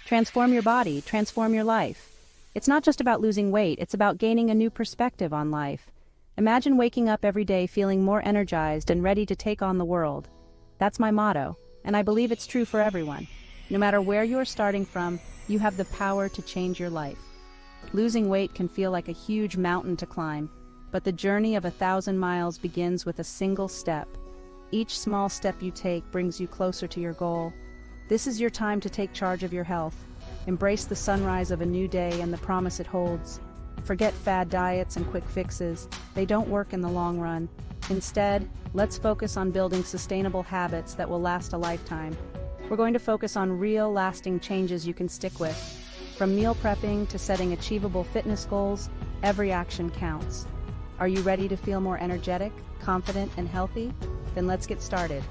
Transform your body, transform your life. It's not just about losing weight, it's about gaining a new perspective on life. Imagine waking up every day feeling more energized and ready to take on the world. That's my motto, and I believe it's true for everyone. No matter where you're starting from, you have the power to change your life. Losing weight can feel like a huge mountain to climb, but the journey of 1,000 miles begins with a single step. Each small step you take brings you closer to your goal. This is your time to take charge of your health. Embrace the sunrise of a new day and the promise it holds. Forget fad diets and quick fixes. They don't work in the long run. Instead, let's focus on building sustainable habits that will last a lifetime. We're going to focus on real, lasting changes you can stick with. From meal prepping to setting achievable fitness goals, every action counts. Are you ready to feel more energetic, confident, and healthy? Then let's get started.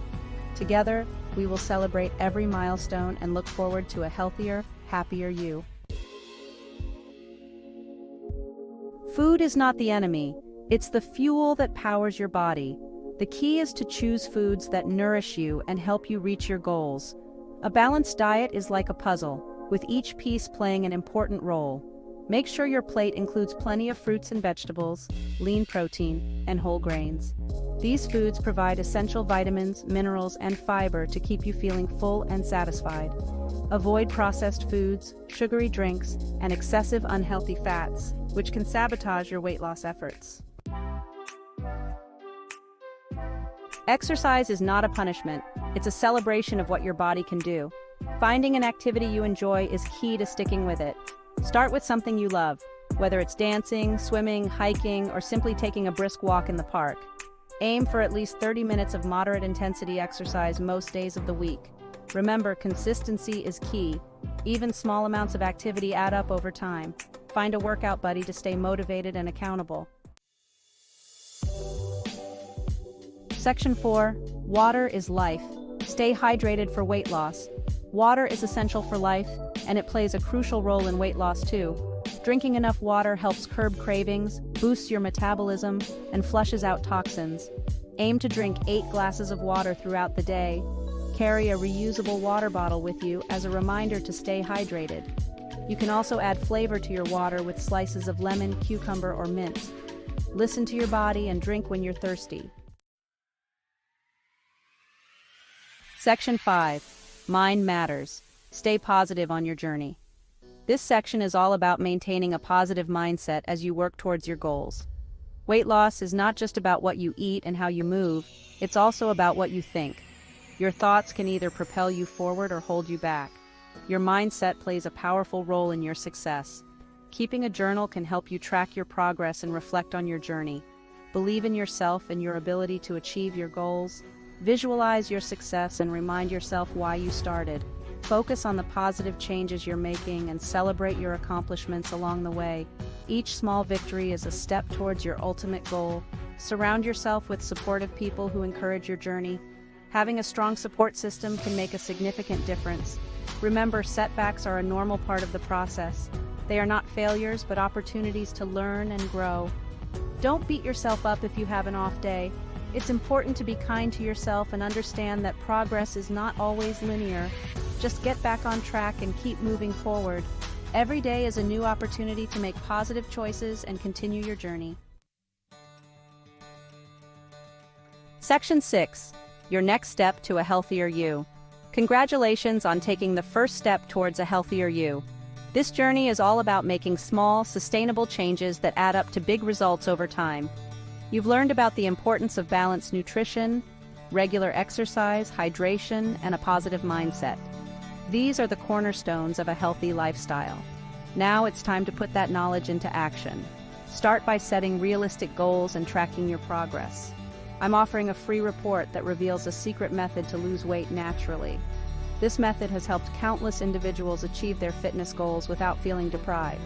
Together, we will celebrate every milestone and look forward to a healthier, happier you. Food is not the enemy, it's the fuel that powers your body. The key is to choose foods that nourish you and help you reach your goals. A balanced diet is like a puzzle, with each piece playing an important role. Make sure your plate includes plenty of fruits and vegetables, lean protein, and whole grains. These foods provide essential vitamins, minerals, and fiber to keep you feeling full and satisfied. Avoid processed foods, sugary drinks, and excessive unhealthy fats, which can sabotage your weight loss efforts. Exercise is not a punishment, it's a celebration of what your body can do. Finding an activity you enjoy is key to sticking with it. Start with something you love, whether it's dancing, swimming, hiking, or simply taking a brisk walk in the park. Aim for at least 30 minutes of moderate intensity exercise most days of the week. Remember, consistency is key. Even small amounts of activity add up over time. Find a workout buddy to stay motivated and accountable. Section 4. Water is life. Stay hydrated for weight loss. Water is essential for life, and it plays a crucial role in weight loss too. Drinking enough water helps curb cravings, boosts your metabolism, and flushes out toxins. Aim to drink 8 glasses of water throughout the day. Carry a reusable water bottle with you as a reminder to stay hydrated. You can also add flavor to your water with slices of lemon, cucumber, or mint. Listen to your body and drink when you're thirsty. Section 5. Mind matters. Stay positive on your journey. This section is all about maintaining a positive mindset as you work towards your goals. Weight loss is not just about what you eat and how you move, it's also about what you think. Your thoughts can either propel you forward or hold you back. Your mindset plays a powerful role in your success. Keeping a journal can help you track your progress and reflect on your journey. Believe in yourself and your ability to achieve your goals. Visualize your success and remind yourself why you started. Focus on the positive changes you're making and celebrate your accomplishments along the way. Each small victory is a step towards your ultimate goal. Surround yourself with supportive people who encourage your journey. Having a strong support system can make a significant difference. Remember, setbacks are a normal part of the process. They are not failures, but opportunities to learn and grow. Don't beat yourself up if you have an off day. It's important to be kind to yourself and understand that progress is not always linear. Just get back on track and keep moving forward. Every day is a new opportunity to make positive choices and continue your journey. Section 6. Your next step to a healthier you. Congratulations on taking the first step towards a healthier you. This journey is all about making small, sustainable changes that add up to big results over time. You've learned about the importance of balanced nutrition, regular exercise, hydration, and a positive mindset. These are the cornerstones of a healthy lifestyle. Now it's time to put that knowledge into action. Start by setting realistic goals and tracking your progress. I'm offering a free report that reveals a secret method to lose weight naturally. This method has helped countless individuals achieve their fitness goals without feeling deprived.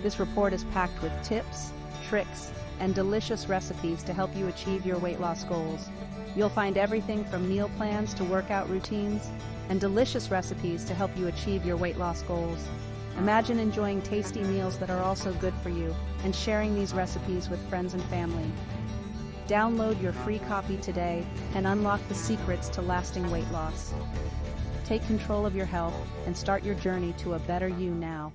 This report is packed with tips, tricks, and delicious recipes to help you achieve your weight loss goals. You'll find everything from meal plans to workout routines, and delicious recipes to help you achieve your weight loss goals. Imagine enjoying tasty meals that are also good for you, and sharing these recipes with friends and family. Download your free copy today and unlock the secrets to lasting weight loss. Take control of your health and start your journey to a better you now.